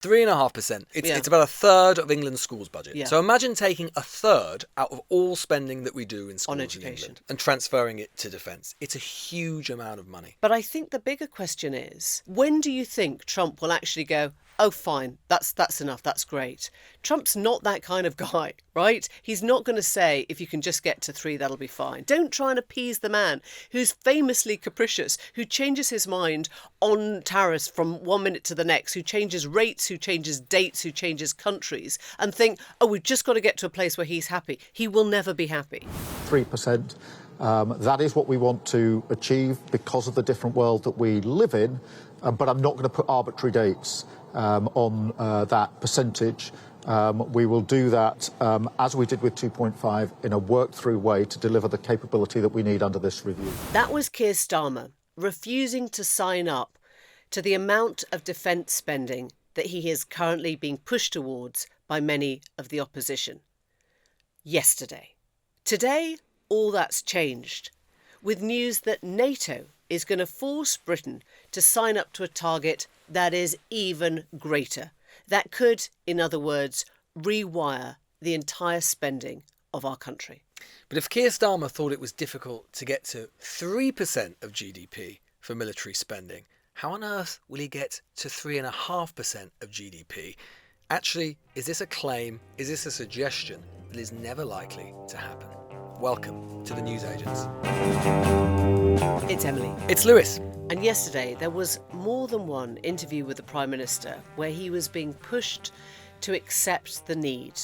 3.5%. It's about a third of England's schools budget. Yeah. So imagine taking a third out of all spending that we do in schools On in education. England and transferring it to defence. It's a huge amount of money. But I think the bigger question is, when do you think Trump will actually go, oh, fine, that's enough, that's great? Trump's not that kind of guy, right? He's not going to say, if you can just get to 3, that'll be fine. Don't try and appease the man who's famously capricious, who changes his mind on tariffs from one minute to the next, who changes rates, who changes dates, who changes countries, and think, oh, we've just got to get to a place where he's happy. He will never be happy. 3%. That is what we want to achieve because of the different world that we live in, but I'm not going to put arbitrary dates on that percentage. We will do that as we did with 2.5 in a worked-through way to deliver the capability that we need under this review. That was Keir Starmer refusing to sign up to the amount of defence spending that he is currently being pushed towards by many of the opposition. Yesterday. Today, all that's changed, with news that NATO is going to force Britain to sign up to a target that is even greater. That could, in other words, rewire the entire spending of our country. But if Keir Starmer thought it was difficult to get to 3% of GDP for military spending, how on earth will he get to 3.5% of GDP? Actually, is this a claim? Is this a suggestion that is never likely to happen? Welcome to the News Agents. It's Emily. It's Lewis. And yesterday there was more than one interview with the Prime Minister where he was being pushed to accept the need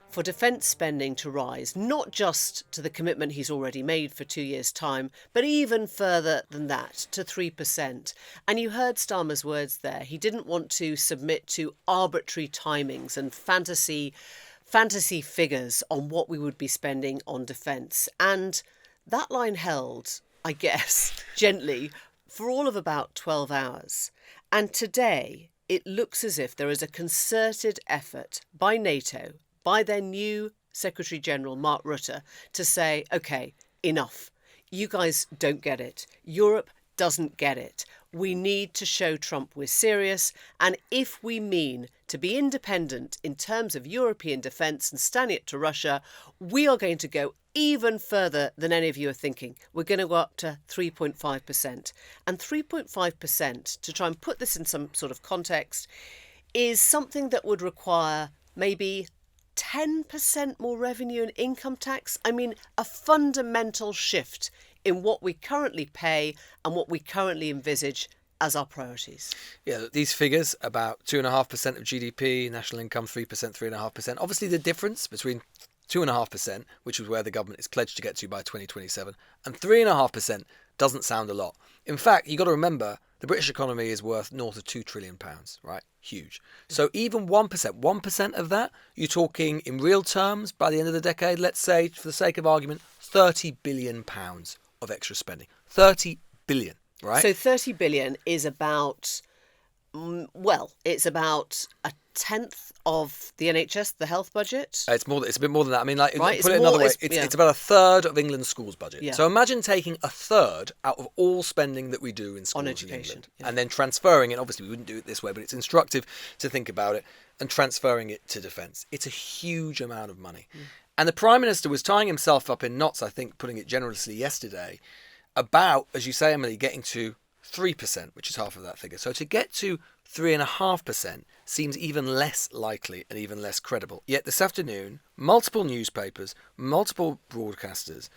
for defence spending to rise, not just to the commitment he's already made for 2 years' time, but even further than that, to 3%. And you heard Starmer's words there. He didn't want to submit to arbitrary timings and fantasy figures on what we would be spending on defence. And that line held, I guess, gently, for all of about 12 hours. And today, it looks as if there is a concerted effort by NATO, by their new Secretary-General, Mark Rutte, to say, OK, enough. You guys don't get it. Europe doesn't get it. We need to show Trump we're serious. And if we mean to be independent in terms of European defence and standing up to Russia, we are going to go even further than any of you are thinking. We're going to go up to 3.5%. And 3.5%, to try and put this in some sort of context, is something that would require maybe 10% more revenue and income tax. I mean, a fundamental shift in what we currently pay and what we currently envisage as our priorities. Yeah, these figures, about 2.5% of GDP, national income 3%, 3.5%. Obviously, the difference between 2.5%, which is where the government is pledged to get to by 2027, and 3.5% doesn't sound a lot. In fact, you've got to remember, the British economy is worth north of £2 trillion, right? Huge. So even 1% of that, you're talking in real terms, by the end of the decade, let's say, for the sake of argument, £30 billion of extra spending. 30 billion, right? So 30 billion is about, it's about a tenth of the NHS, the health budget. It's a bit more than that. I mean, like, right? Put it another way, it's about a third of England's schools budget. Yeah. So imagine taking a third out of all spending that we do in schools on in education, England, and then transferring it. Obviously, we wouldn't do it this way, but it's instructive to think about it, and transferring it to defence. It's a huge amount of money. And the Prime Minister was tying himself up in knots, I think, putting it generously yesterday, about, as you say, Emily, getting to 3%, which is half of that figure. So to get to 3.5% seems even less likely and even less credible. Yet this afternoon, multiple newspapers, multiple broadcasters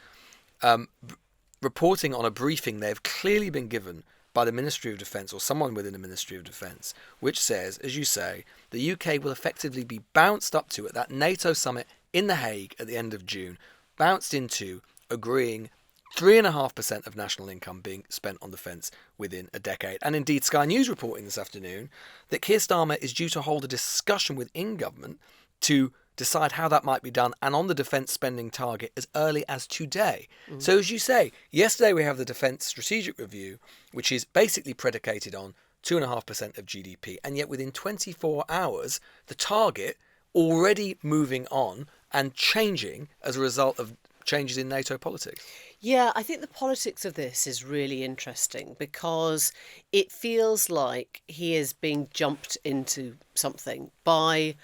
reporting on a briefing they have clearly been given by the Ministry of Defence or someone within the Ministry of Defence, which says, as you say, the UK will effectively be bounced up to at that NATO summit in The Hague at the end of June, bounced into agreeing 3.5% of national income being spent on defence within a decade. And indeed, Sky News reporting this afternoon that Keir Starmer is due to hold a discussion within government to decide how that might be done and on the defence spending target as early as today. So as you say, yesterday we have the Defence Strategic Review, which is basically predicated on 2.5% of GDP. And yet within 24 hours, the target already moving on and changing as a result of changes in NATO politics? Yeah, I think the politics of this is really interesting because it feels like he is being jumped into something by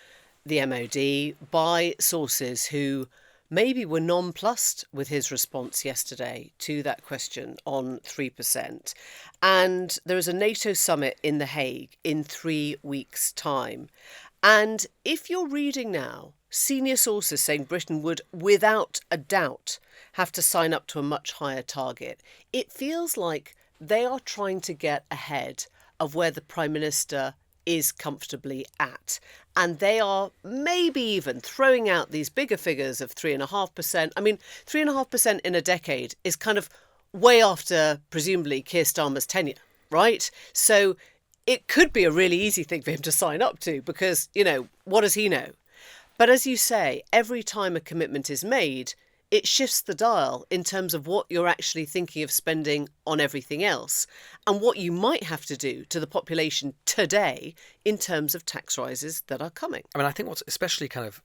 the MOD, by sources who maybe were nonplussed with his response yesterday to that question on 3%. And there is a NATO summit in The Hague in 3 weeks' time. And if you're reading now, senior sources saying Britain would, without a doubt, have to sign up to a much higher target, it feels like they are trying to get ahead of where the Prime Minister is comfortably at. And they are maybe even throwing out these bigger figures of 3.5%. I mean, 3.5% in a decade is kind of way after, presumably, Keir Starmer's tenure, right? So it could be a really easy thing for him to sign up to because, what does he know? But as you say, every time a commitment is made, it shifts the dial in terms of what you're actually thinking of spending on everything else and what you might have to do to the population today in terms of tax rises that are coming. I mean, I think what's especially kind of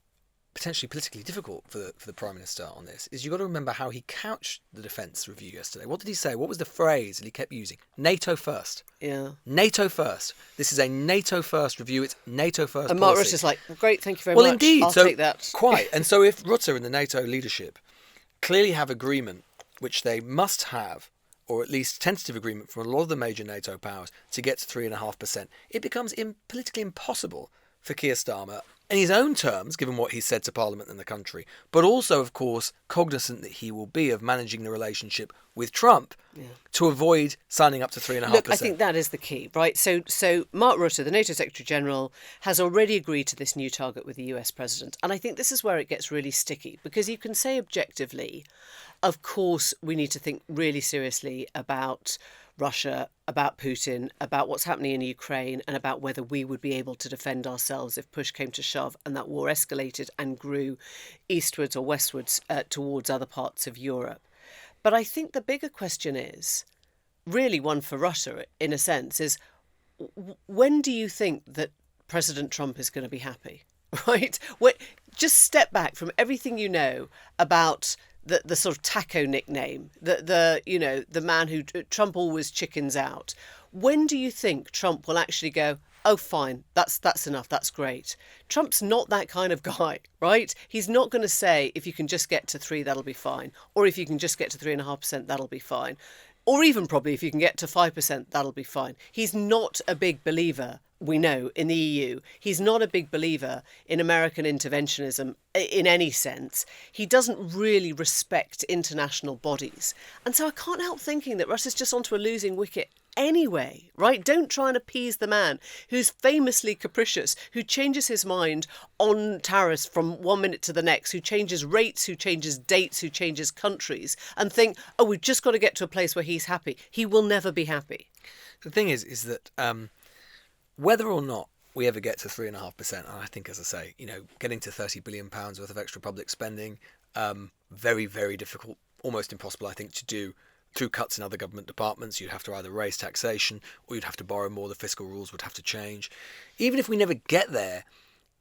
potentially politically difficult for the Prime Minister on this is you've got to remember how he couched the defence review yesterday. What did he say? What was the phrase that he kept using? NATO first. Yeah. NATO first. This is a NATO first review. It's NATO first And Mark policy. Rutte's like, great, thank you very much. Well, indeed. I'll So, take that. Quite. And so if Rutte and the NATO leadership clearly have agreement, which they must have, or at least tentative agreement from a lot of the major NATO powers to get to 3.5%, it becomes politically impossible for Keir Starmer, in his own terms, given what he's said to Parliament and the country, but also, of course, cognizant that he will be of managing the relationship with Trump to avoid signing up to 3.5%. Look, I think that is the key, right? So Mark Rutte, the NATO Secretary General, has already agreed to this new target with the US President. And I think this is where it gets really sticky, because you can say objectively, of course, we need to think really seriously about Russia, about Putin, about what's happening in Ukraine, and about whether we would be able to defend ourselves if push came to shove and that war escalated and grew eastwards or westwards towards other parts of Europe. But I think the bigger question is, really one for Russia in a sense, is when do you think that President Trump is going to be happy, right? Just step back from everything you know about the sort of taco nickname, the man who Trump always chickens out. When do you think Trump will actually go, oh, fine, that's enough, that's great? Trump's not that kind of guy, right? He's not going to say, if you can just get to 3, that'll be fine. Or if you can just get to 3.5%, that'll be fine. Or even probably if you can get to 5%, that'll be fine. He's not a big believer, we know, in the EU. He's not a big believer in American interventionism in any sense. He doesn't really respect international bodies. And so I can't help thinking that Russia's just onto a losing wicket anyway, right? Don't try and appease the man who's famously capricious, who changes his mind on tariffs from one minute to the next, who changes rates, who changes dates, who changes countries, and think, oh, we've just got to get to a place where he's happy. He will never be happy. The thing is that whether or not we ever get to 3.5%, and I think, as I say, getting to £30 billion worth of extra public spending, very, very difficult, almost impossible, I think, to do through cuts in other government departments. You'd have to either raise taxation or you'd have to borrow more. The fiscal rules would have to change. Even if we never get there,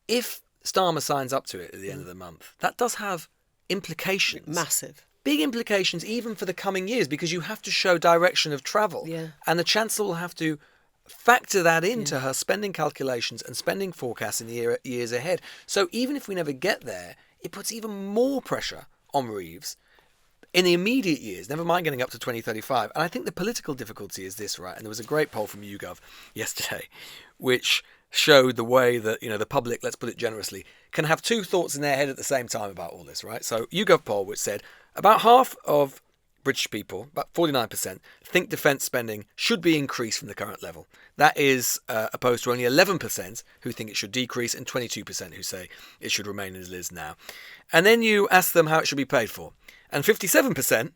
if Starmer signs up to it at the end of the month, that does have implications. Massive. Big implications even for the coming years, because you have to show direction of travel. Yeah. And the Chancellor will have to factor that into her spending calculations and spending forecasts in the years ahead. So even if we never get there, it puts even more pressure on Reeves in the immediate years, never mind getting up to 2035. And I think the political difficulty is this, right? And there was a great poll from YouGov yesterday, which showed the way that, the public, let's put it generously, can have two thoughts in their head at the same time about all this, right? So YouGov poll, which said about half of British people, about 49%, think defence spending should be increased from the current level. That is opposed to only 11% who think it should decrease and 22% who say it should remain as it is now. And then you ask them how it should be paid for. And 57%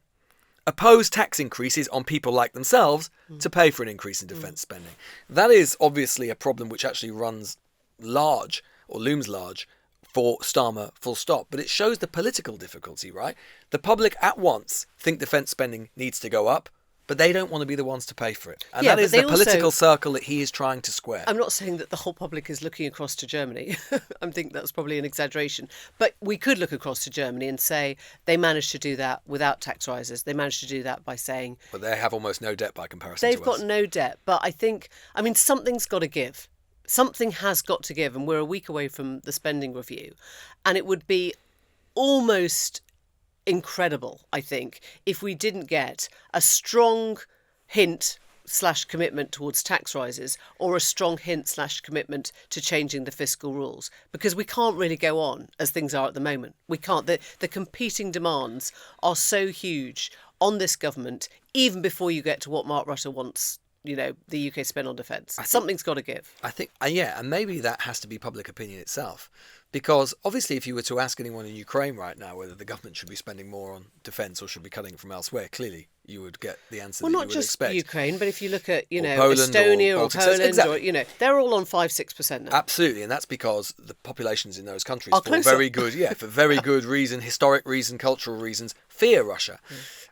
oppose tax increases on people like themselves to pay for an increase in defence spending. That is obviously a problem which actually runs large, or looms large, for Starmer, full stop. But it shows the political difficulty, right? The public at once think defence spending needs to go up, But they don't want to be the ones to pay for it. And Yeah, that is but the they political also- circle that he is trying to square. I'm not saying that the whole public is looking across to Germany. I think that's probably an exaggeration. But we could look across to Germany and say they managed to do that without tax rises. They managed to do that by saying But they have almost no debt by comparison they've to got us. no debt. But I mean, something's got to give. Something has got to give. And we're a week away from the spending review. And it would be almost incredible, I think, if we didn't get a strong hint / commitment towards tax rises or a strong hint / commitment to changing the fiscal rules, because we can't really go on as things are at the moment. We can't. The competing demands are so huge on this government, even before you get to what Mark Rutte wants, the UK spend on defence. Something's got to give. I think, and maybe that has to be public opinion itself. Because obviously, if you were to ask anyone in Ukraine right now whether the government should be spending more on defence or should be cutting from elsewhere, clearly you would get the answer that you Well, would not just expect. Ukraine, but if you look at, Poland Estonia or Baltic states. Poland, Exactly. or, they're all on 5-6% now. Absolutely, and that's because the populations in those countries, Are for closer. very good reason, historic reason, cultural reasons, fear Russia.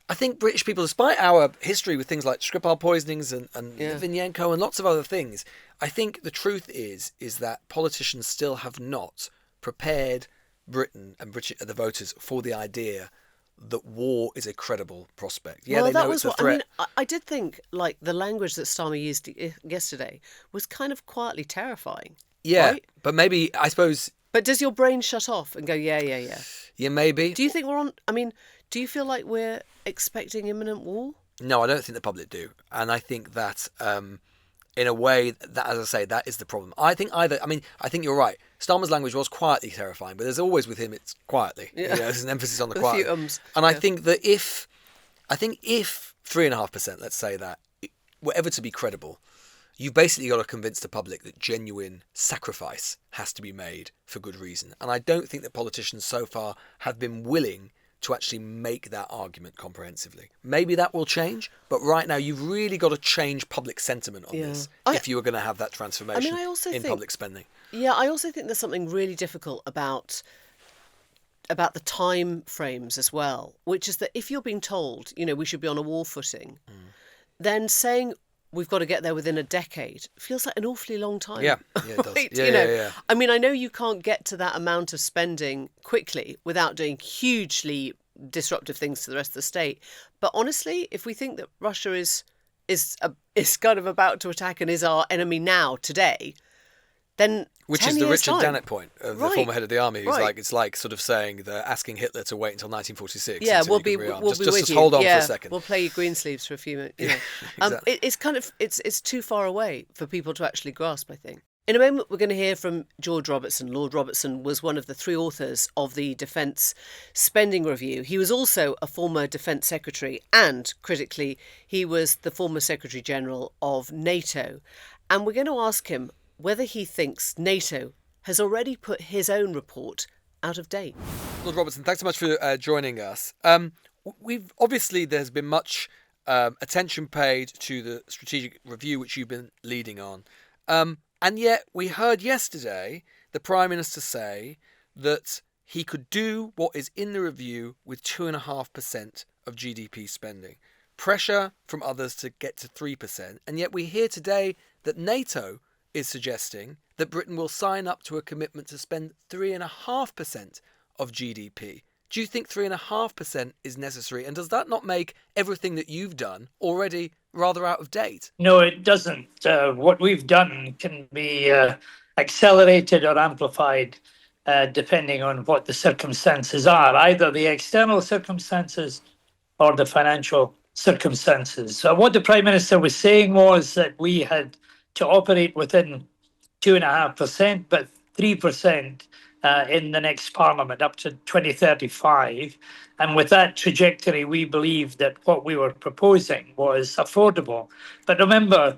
I think British people, despite our history with things like Skripal poisonings and Litvinenko and lots of other things, I think the truth is that politicians still have not prepared Britain and the voters for the idea that war is a credible prospect. Yeah, well, they that know was it's a what threat. I did think. Like the language that Starmer used yesterday was kind of quietly terrifying. Yeah, right? but maybe, I suppose, But does your brain shut off and go, yeah? yeah, maybe. Do you think we're on? I mean, do you feel like we're expecting imminent war? No, I don't think the public do. And I think that, in a way, that, as I say, that is the problem. I think you're right. Starmer's language was quietly terrifying, but there's always with him, it's quietly. Yeah. There's an emphasis on the With a quiet. few ums, And I yeah. think that if 3.5%, let's say that, were ever to be credible, you've basically got to convince the public that genuine sacrifice has to be made for good reason. And I don't think that politicians so far have been willing to actually make that argument comprehensively. Maybe that will change, but right now you've really got to change public sentiment on this if you are going to have that transformation in public spending. Yeah, I also think there's something really difficult about the time frames as well, which is that if you're being told, we should be on a war footing, then saying we've got to get there within a decade feels like an awfully long time. Yeah, it does. Right? Yeah. I mean, I know you can't get to that amount of spending quickly without doing hugely disruptive things to the rest of the state. But honestly, if we think that Russia is kind of about to attack and is our enemy now, today, then Which 10 is the years' Richard time. Dannett point of the Right. former head of the army, who's Right. like, it's like sort of saying they're asking Hitler to wait until 1946. Yeah, until we'll you be can rearm. we'll just, be just, with just you. hold on yeah, for a second. We'll play you Greensleeves for a few minutes. Exactly. It's kind of it's too far away for people to actually grasp, I think. In a moment, we're going to hear from George Robertson. Lord Robertson was one of the 3 authors of the Defence Spending Review. He was also a former Defence Secretary and, critically, he was the former Secretary General of NATO. And we're going to ask him whether he thinks NATO has already put his own report out of date. Lord Robertson, thanks so much for joining us. There's been much attention paid to the strategic review which you've been leading on. And yet we heard yesterday the Prime Minister say that he could do what is in the review with 2.5% of GDP spending. Pressure from others to get to 3%. And yet we hear today that NATO is suggesting that Britain will sign up to a commitment to spend 3.5% of GDP. Do you think 3.5% is necessary? And does that not make everything that you've done already rather out of date? No, it doesn't. What we've done can be accelerated or amplified depending on what the circumstances are, either the external circumstances or the financial circumstances. So what the Prime Minister was saying was that we had to operate within 2.5%, but 3% in the next Parliament up to 2035. And with that trajectory, we believed that what we were proposing was affordable. But remember,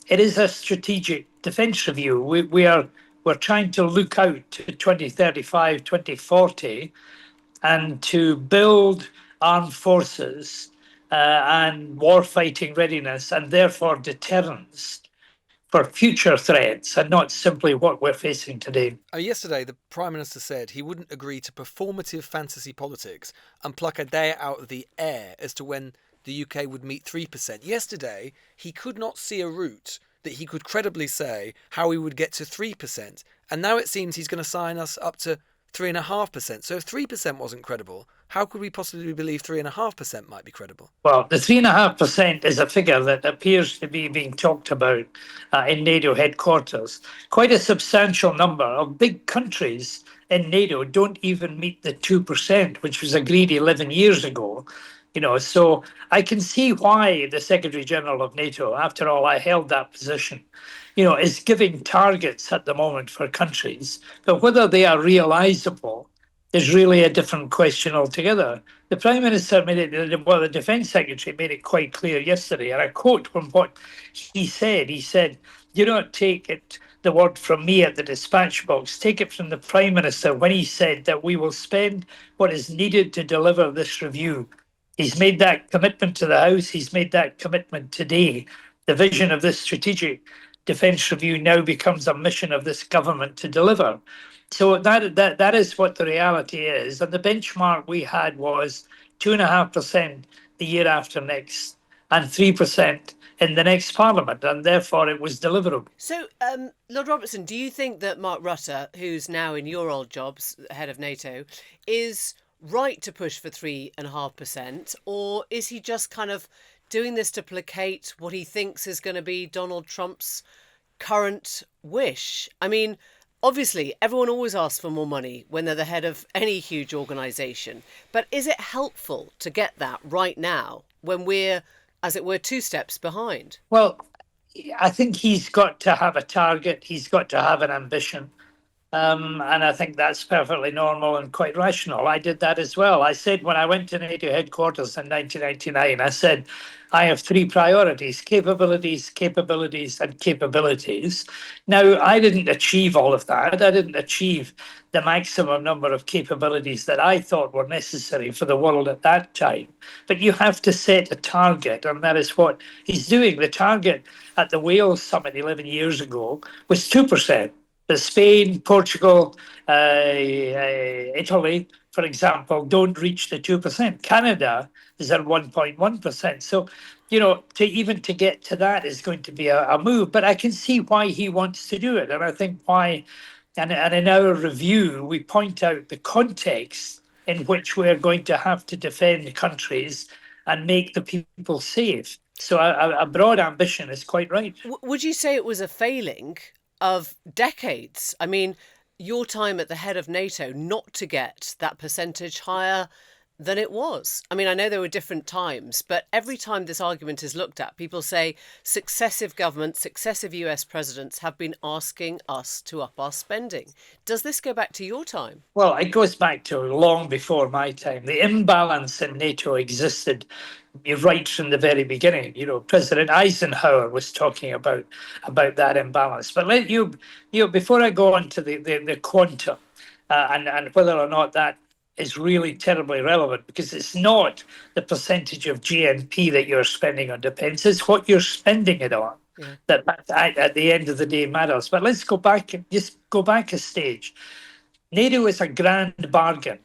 it is a strategic defence review. We're trying to look out to 2035, 2040, and to build armed forces and war-fighting readiness, and therefore deterrence for future threats and not simply what we're facing today. Yesterday, the Prime Minister said he wouldn't agree to performative fantasy politics and pluck a day out of the air as to when the UK would meet 3%. Yesterday, he could not see a route that he could credibly say how we would get to 3%. And now it seems he's going to sign us up to 3.5%. So if 3% wasn't credible, how could we possibly believe 3.5% might be credible? Well, the 3.5% is a figure that appears to be being talked about in NATO headquarters. Quite a substantial number of big countries in NATO don't even meet the 2%, which was agreed 11 years ago. So I can see why the Secretary General of NATO, after all, I held that position, is giving targets at the moment for countries, but whether they are realizable is really a different question altogether. The Prime Minister the Defence Secretary made it quite clear yesterday, and I quote from what he said. He said, "Do not take the word from me at the dispatch box, take it from the Prime Minister when he said that we will spend what is needed to deliver this review." He's made that commitment to the House. He's made that commitment today. The vision of this strategic defence review now becomes a mission of this government to deliver. So that is what the reality is. And the benchmark we had was 2.5% the year after next and 3% in the next Parliament. And therefore it was deliverable. So, Lord Robertson, do you think that Mark Rutte, who's now in your old jobs, head of NATO, is right to push for 3.5%? Or is he just kind of doing this to placate what he thinks is going to be Donald Trump's current wish? I mean, obviously, everyone always asks for more money when they're the head of any huge organisation. But is it helpful to get that right now when we're, as it were, 2 steps behind? Well, I think he's got to have a target. He's got to have an ambition. And I think that's perfectly normal and quite rational. I did that as well. I said when I went to NATO headquarters in 1999, I said, I have 3 priorities: capabilities, capabilities, and capabilities. Now, I didn't achieve all of that. I didn't achieve the maximum number of capabilities that I thought were necessary for the world at that time. But you have to set a target, and that is what he's doing. The target at the Wales summit 11 years ago was 2%. But Spain, Portugal, Italy, for example, don't reach the 2%. Canada is at 1.1%. So, to get to that is going to be a move. But I can see why he wants to do it. And I think why, and in our review, we point out the context in which we're going to have to defend countries and make the people safe. So a broad ambition is quite right. Would you say it was a failing of decades? I mean, your time at the head of NATO not to get that percentage higher than it was. I mean, I know there were different times, but every time this argument is looked at, people say successive governments, successive US presidents have been asking us to up our spending. Does this go back to your time? Well, it goes back to long before my time. The imbalance in NATO existed right from the very beginning. President Eisenhower was talking about that imbalance. But before I go on to the quantum and whether or not that is really terribly relevant, because it's not the percentage of GNP that you're spending on defence, it's what you're spending it on. Yeah. That at the end of the day matters. But let's go back a stage. NATO is a grand bargain,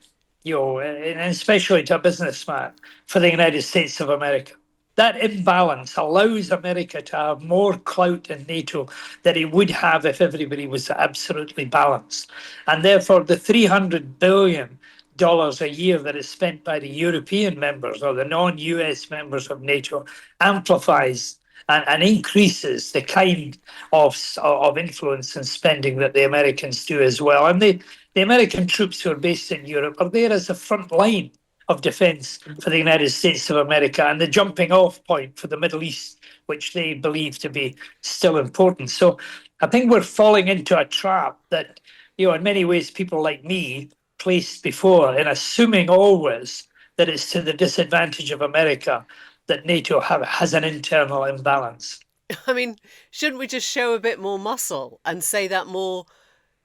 and especially to a businessman, for the United States of America. That imbalance allows America to have more clout in NATO than it would have if everybody was absolutely balanced. And therefore, the $300 billion a year that is spent by the European members or the non-US members of NATO amplifies and increases the kind of influence and spending that the Americans do as well. And the American troops who are based in Europe are there as a front line of defence for the United States of America and the jumping off point for the Middle East, which they believe to be still important. So I think we're falling into a trap that, in many ways, people like me placed before, in assuming always that it's to the disadvantage of America that NATO has an internal imbalance. I mean, shouldn't we just show a bit more muscle and say that more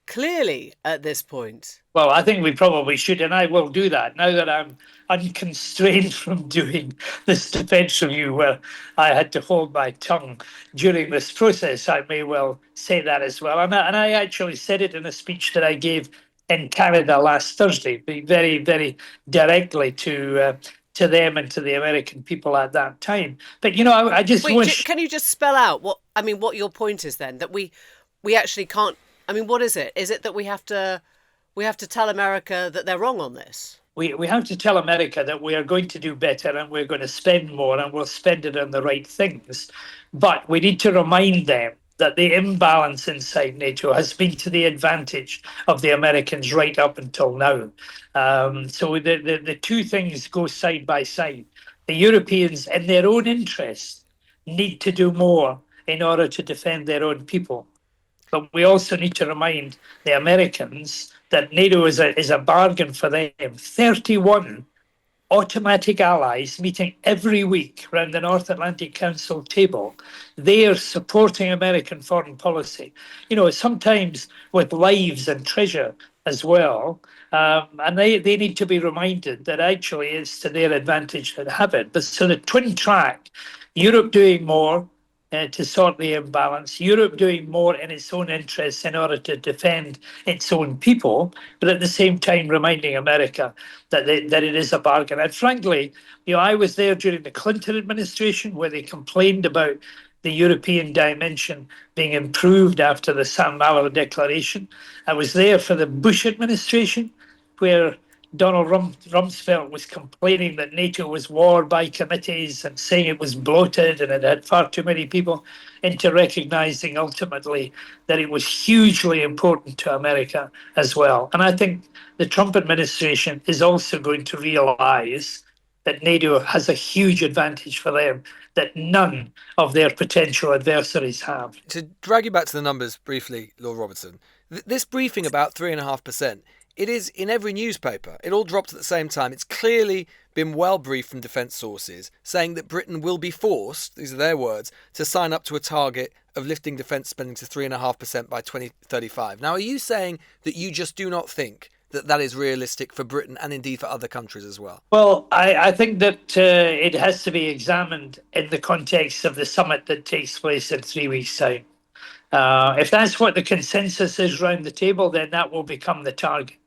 clearly at this point? Well, I think we probably should, and I will do that now that I'm unconstrained from doing this defence review where I had to hold my tongue during this process. I may well say that as well. And I actually said it in a speech that I gave in Canada last Thursday, very, very directly to to them and to the American people at that time. But, you know, I just wish... Can you just spell out what your point is then? That we actually can't... I mean, what is it? Is it that we have to tell America that they're wrong on this? We have to tell America that we are going to do better and we're going to spend more and we'll spend it on the right things. But we need to remind them that the imbalance inside NATO has been to the advantage of the Americans right up until now. So the two things go side by side. The Europeans, in their own interest, need to do more in order to defend their own people. But we also need to remind the Americans that NATO is a bargain for them. 31 automatic allies meeting every week around the North Atlantic Council table. They are supporting American foreign policy, you know, sometimes with lives and treasure as well. And they need to be reminded that actually it's to their advantage to have it. But so the twin track, Europe doing more, to sort the imbalance, Europe doing more in its own interests in order to defend its own people, but at the same time reminding America that it is a bargain. And frankly, you know, I was there during the Clinton administration where they complained about the European dimension being improved after the San Malo Declaration. I was there for the Bush administration where Donald Rumsfeld was complaining that NATO was war by committees and saying it was bloated and it had far too many people, into recognizing ultimately that it was hugely important to America as well. And I think the Trump administration is also going to realize that NATO has a huge advantage for them that none of their potential adversaries have. To drag you back to the numbers briefly, Lord Robertson, this briefing about 3.5%, it is in every newspaper. It all dropped at the same time. It's clearly been well briefed from defence sources saying that Britain will be forced, these are their words, to sign up to a target of lifting defence spending to 3.5% by 2035. Now, are you saying that you just do not think that that is realistic for Britain and indeed for other countries as well? Well, I think that it has to be examined in the context of the summit that takes place in 3 weeks' time. If that's what the consensus is round the table, then that will become the target.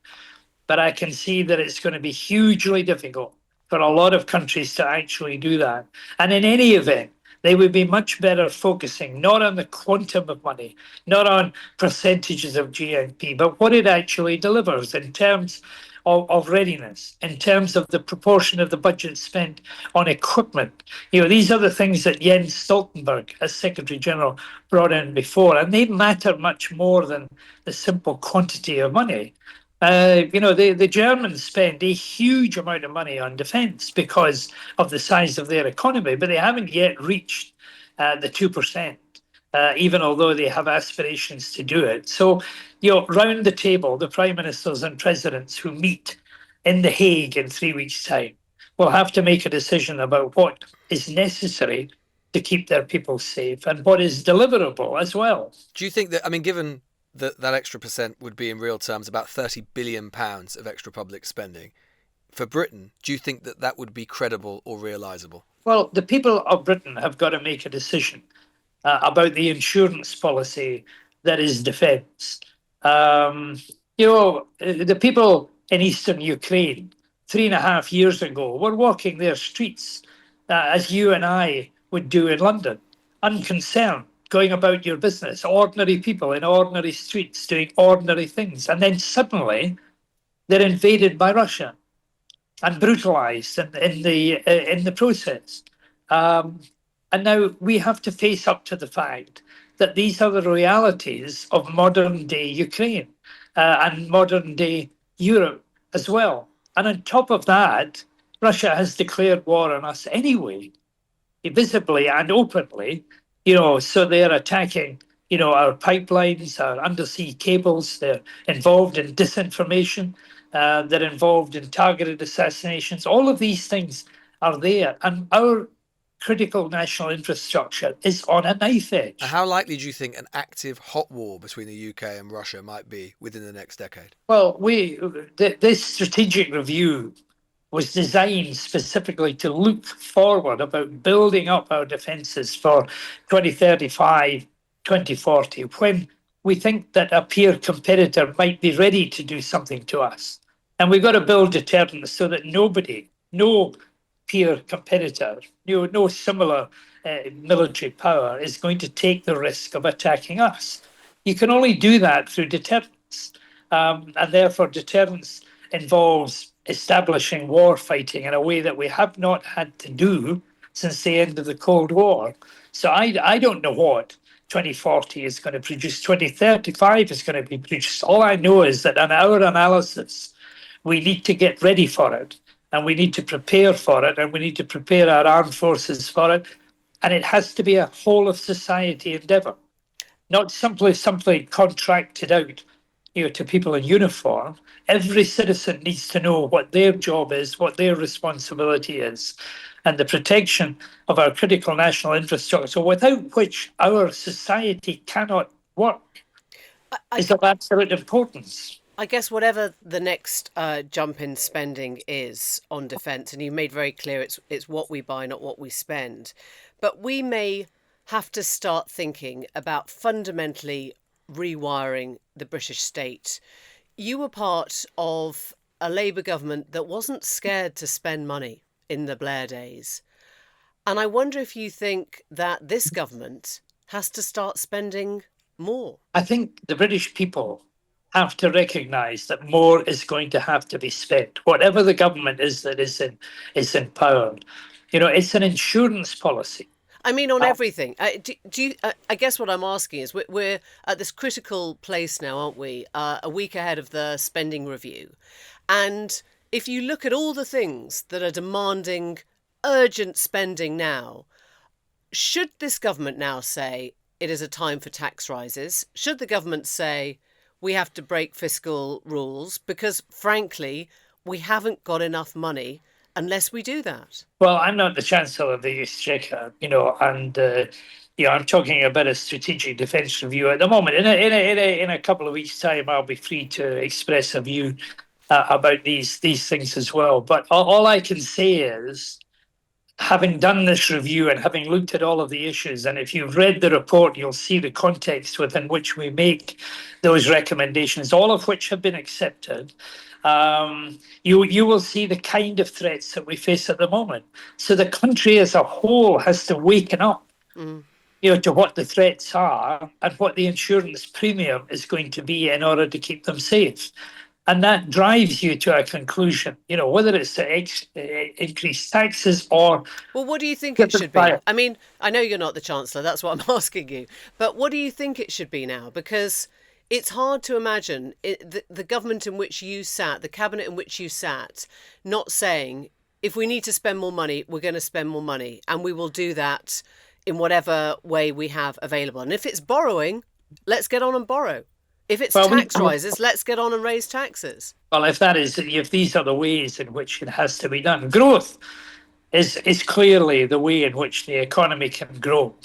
But I can see that it's going to be hugely difficult for a lot of countries to actually do that. And in any event, they would be much better focusing not on the quantum of money, not on percentages of GNP, but what it actually delivers in terms of readiness, in terms of the proportion of the budget spent on equipment. You know, these are the things that Jens Stoltenberg, as Secretary General, brought in before, and they matter much more than the simple quantity of money. You know, the Germans spend a huge amount of money on defence because of the size of their economy, but they haven't yet reached the 2%, even although they have aspirations to do it. So, you know, round the table, the prime ministers and presidents who meet in The Hague in 3 weeks' time will have to make a decision about what is necessary to keep their people safe and what is deliverable as well. Do you think that, I mean, given that extra percent would be in real terms about £30 billion of extra public spending, for Britain, do you think that that would be credible or realisable? Well, the people of Britain have got to make a decision about the insurance policy that is defence. You know, the people in eastern Ukraine 3.5 years ago were walking their streets as you and I would do in London, unconcerned, going about your business, ordinary people in ordinary streets doing ordinary things. And then suddenly they're invaded by Russia and brutalized in the process. And now we have to face up to the fact that these are the realities of modern day Ukraine and modern day Europe as well. And on top of that, Russia has declared war on us anyway, visibly and openly. You know, so they're attacking, you know, our pipelines, our undersea cables. They're involved in disinformation. They're involved in targeted assassinations. All of these things are there. And our critical national infrastructure is on a knife edge. How likely do you think an active hot war between the UK and Russia might be within the next decade? Well, this strategic review was designed specifically to look forward about building up our defences for 2035, 2040, when we think that a peer competitor might be ready to do something to us. And we've got to build deterrence so that no peer competitor, no similar military power is going to take the risk of attacking us. You can only do that through deterrence. And therefore, deterrence involves establishing war fighting in a way that we have not had to do since the end of the Cold War. So I don't know what 2040 is going to produce, 2035 is going to be produced. All I know is that in our analysis, we need to get ready for it, and we need to prepare for it, and we need to prepare our armed forces for it. And it has to be a whole of society endeavour, not simply contracted out, to people in uniform. Every citizen needs to know what their job is, what their responsibility is, and the protection of our critical national infrastructure, without which our society cannot work, is of absolute importance. I guess whatever the next jump in spending is on defence, and you made very clear it's what we buy, not what we spend, but we may have to start thinking about fundamentally rewiring the British state. You were part of a Labour government that wasn't scared to spend money in the Blair days. And I wonder if you think that this government has to start spending more. I think the British people have to recognise that more is going to have to be spent, whatever the government is that is in power. It's an insurance policy. I mean, on everything. Do you? I guess what I'm asking is, we're at this critical place now, aren't we? A week ahead of the spending review, and if you look at all the things that are demanding urgent spending now, should this government now say it is a time for tax rises? Should the government say we have to break fiscal rules because, frankly, we haven't got enough money unless we do that? Well, I'm not the Chancellor of the Exchequer, and I'm talking about a strategic defence review at the moment. In a couple of weeks' time, I'll be free to express a view about these things as well. But all I can say is, having done this review and having looked at all of the issues, and if you've read the report, you'll see the context within which we make those recommendations, all of which have been accepted. You will see the kind of threats that we face at the moment. So the country as a whole has to waken up, to what the threats are and what the insurance premium is going to be in order to keep them safe. And that drives you to a conclusion, whether it's to increase taxes or... Well, what do you think it should be? I mean, I know you're not the Chancellor, that's what I'm asking you. But what do you think it should be now? Because it's hard to imagine the government in which you sat, the cabinet in which you sat, not saying, if we need to spend more money, we're going to spend more money. And we will do that in whatever way we have available. And if it's borrowing, let's get on and borrow. If it's tax rises, let's get on and raise taxes. Well, if these are the ways in which it has to be done, growth is clearly the way in which the economy can grow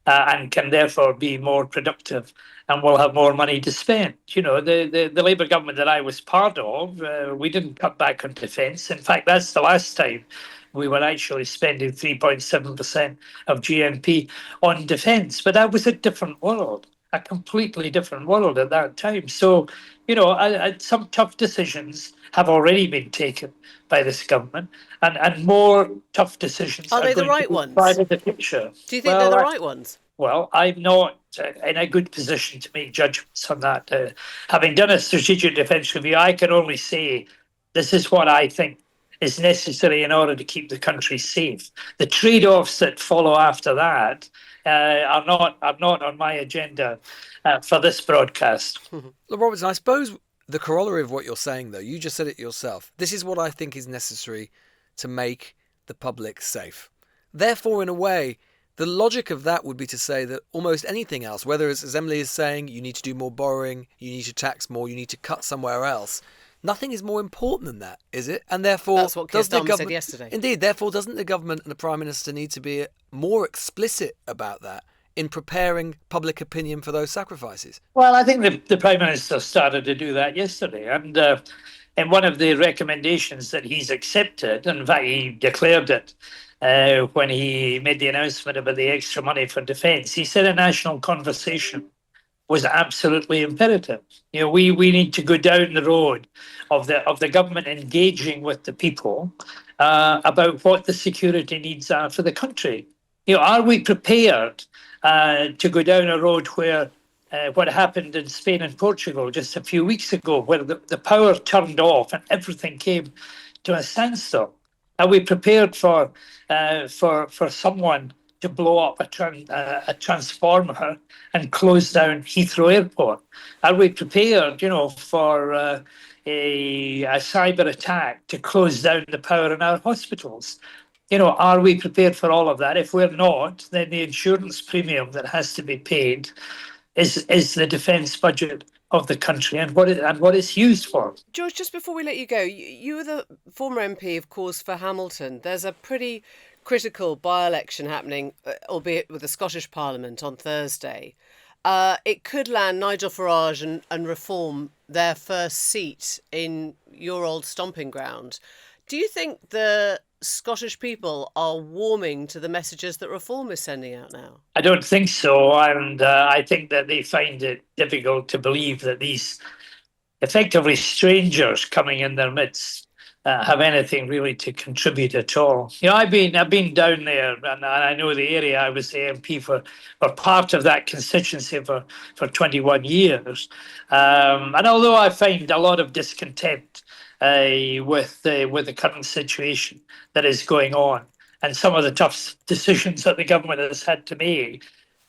and can therefore be more productive, and we'll have more money to spend. The Labour government that I was part of, we didn't cut back on defence. In fact, that's the last time we were actually spending 3.7% of GNP on defence. But that was a different world. A completely different world at that time. So, some tough decisions have already been taken by this government, and more tough decisions are they the right ones in the future. Do you think they're the right ones? Well, I'm not in a good position to make judgments on that. Having done a strategic defence review, I can only say this is what I think is necessary in order to keep the country safe. The trade-offs that follow after that are not on my agenda for this broadcast. Look, Robertson, I suppose the corollary of what you're saying, though, you just said it yourself. This is what I think is necessary to make the public safe. Therefore, in a way, the logic of that would be to say that almost anything else, whether it's, as Emily is saying, you need to do more borrowing, you need to tax more, you need to cut somewhere else, nothing is more important than that, is it? And therefore, that's what Keir Starmer said yesterday. Indeed, therefore, doesn't the government and the Prime Minister need to be more explicit about that in preparing public opinion for those sacrifices? Well, I think the Prime Minister started to do that yesterday, and in one of the recommendations that he's accepted, in fact, he declared it when he made the announcement about the extra money for defence, he said a national conversation was absolutely imperative. We need to go down the road of the government engaging with the people about what the security needs are for the country. Are we prepared to go down a road where what happened in Spain and Portugal just a few weeks ago, where the power turned off and everything came to a standstill? Are we prepared for someone to blow up a transformer and close down Heathrow Airport? Are we prepared, for a cyber attack to close down the power in our hospitals? Are we prepared for all of that? If we're not, then the insurance premium that has to be paid is the defence budget of the country and what it's used for. George, just before we let you go, you were the former MP, of course, for Hamilton. There's a pretty critical by-election happening, albeit with the Scottish Parliament on Thursday. It could land Nigel Farage and Reform their first seat in your old stomping ground. Do you think the Scottish people are warming to the messages that Reform is sending out now? I don't think so, and I think that they find it difficult to believe that these effectively strangers coming in their midst have anything really to contribute at all. I've been down there, and I know the area. I was the MP for part of that constituency for 21 years, and although I find a lot of discontent with the current situation that is going on and some of the tough decisions that the government has had to make,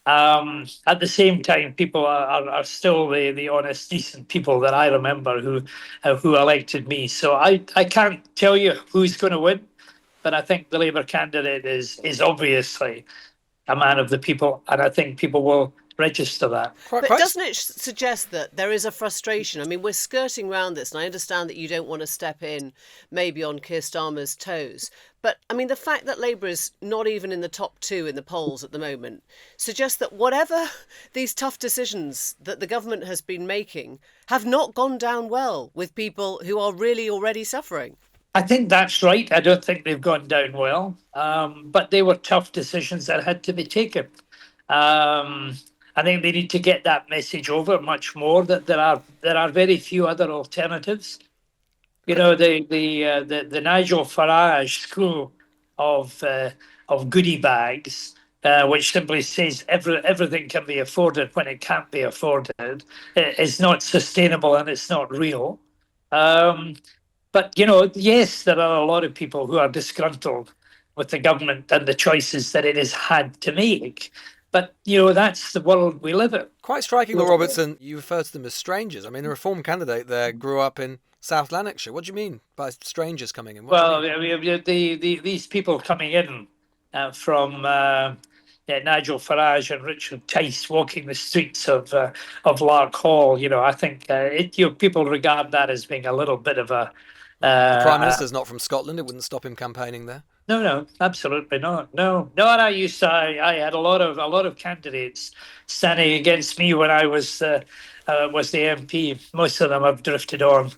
at the same time, people are still the honest, decent people that I remember who elected me. So I can't tell you who's going to win, but I think the Labour candidate is obviously a man of the people, and I think people will register that. But doesn't it suggest that there is a frustration? I mean, we're skirting around this, and I understand that you don't want to step in maybe on Keir Starmer's toes. But, I mean, the fact that Labour is not even in the top 2 in the polls at the moment suggests that whatever these tough decisions that the government has been making have not gone down well with people who are really already suffering. I think that's right. I don't think they've gone down well, but they were tough decisions that had to be taken. I think they need to get that message over much more, that there are very few other alternatives. The Nigel Farage school of goodie bags, which simply says everything can be afforded when it can't be afforded, is not sustainable and it's not real. But yes, there are a lot of people who are disgruntled with the government and the choices that it has had to make. But, that's the world we live in. Quite striking, though, Robertson, you refer to them as strangers. I mean, the Reform candidate there grew up in South Lanarkshire. What do you mean by strangers coming in? These people coming in from Nigel Farage and Richard Tice walking the streets of Lark Hall, I think people regard that as being a little bit of a... the Prime Minister's not from Scotland. It wouldn't stop him campaigning there. No, absolutely not. No. And I had a lot of candidates standing against me when I was the MP. Most of them have drifted on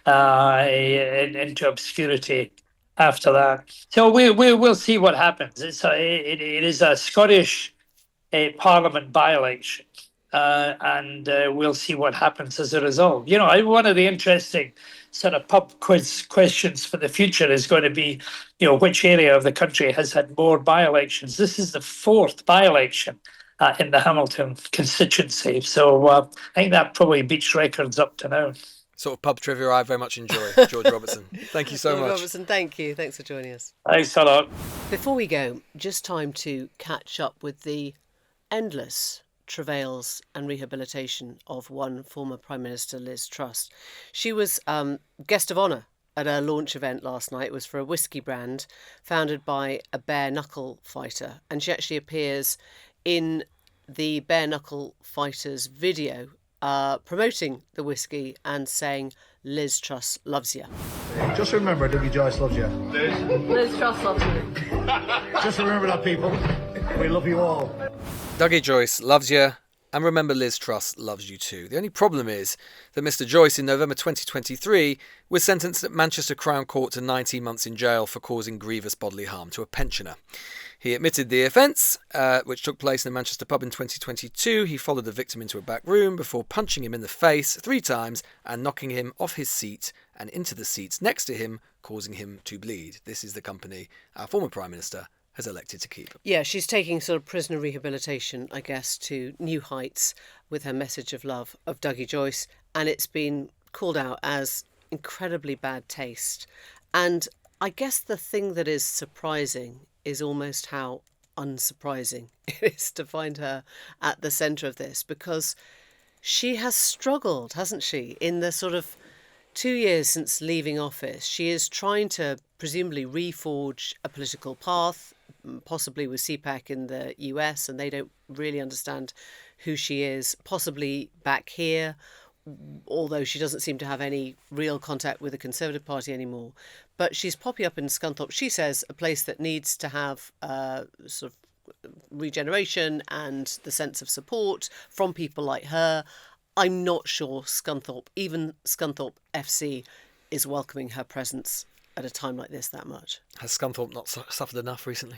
into obscurity after that. So we'll see what happens. It is a Scottish Parliament by-election, and we'll see what happens as a result. One of the interesting sort of pub quiz questions for the future is going to be, which area of the country has had more by-elections. This is the 4th by-election in the Hamilton constituency. So I think that probably beats records up to now. Sort of pub trivia I very much enjoy, George Robertson. Thank you so much. Robertson, thank you. Thanks for joining us. Thanks a lot. Before we go, just time to catch up with the endless travails and rehabilitation of one former Prime Minister, Liz Truss. She was guest of honour at a launch event last night. It was for a whisky brand founded by a bare knuckle fighter, and she actually appears in the bare knuckle fighter's video promoting the whisky and saying Liz Truss loves you. Just remember, Dougie Joyce loves you. Liz Truss loves you. Just remember that, people. We love you all. Dougie Joyce loves you, and remember Liz Truss loves you too. The only problem is that Mr Joyce in November 2023 was sentenced at Manchester Crown Court to 19 months in jail for causing grievous bodily harm to a pensioner. He admitted the offence, which took place in a Manchester pub in 2022. He followed the victim into a back room before punching him in the face 3 times and knocking him off his seat and into the seats next to him, causing him to bleed. This is the company our former Prime Minister has elected to keep. Yeah, she's taking sort of prisoner rehabilitation, I guess, to new heights with her message of love of Dougie Joyce, and it's been called out as incredibly bad taste. And I guess the thing that is surprising is almost how unsurprising it is to find her at the centre of this, because she has struggled, hasn't she, in the sort of 2 years since leaving office. She is trying to presumably reforge a political path, possibly with CPAC in the US, and they don't really understand who she is, possibly back here, although she doesn't seem to have any real contact with the Conservative Party anymore. But she's popping up in Scunthorpe, she says, a place that needs to have sort of regeneration and the sense of support from people like her. I'm not sure Scunthorpe, even Scunthorpe FC, is welcoming her presence at a time like this that much. Has Scunthorpe not suffered enough recently?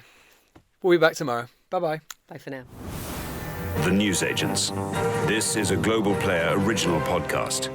We'll be back tomorrow. Bye-bye. Bye for now. The Newsagents. This is a Global Player original podcast.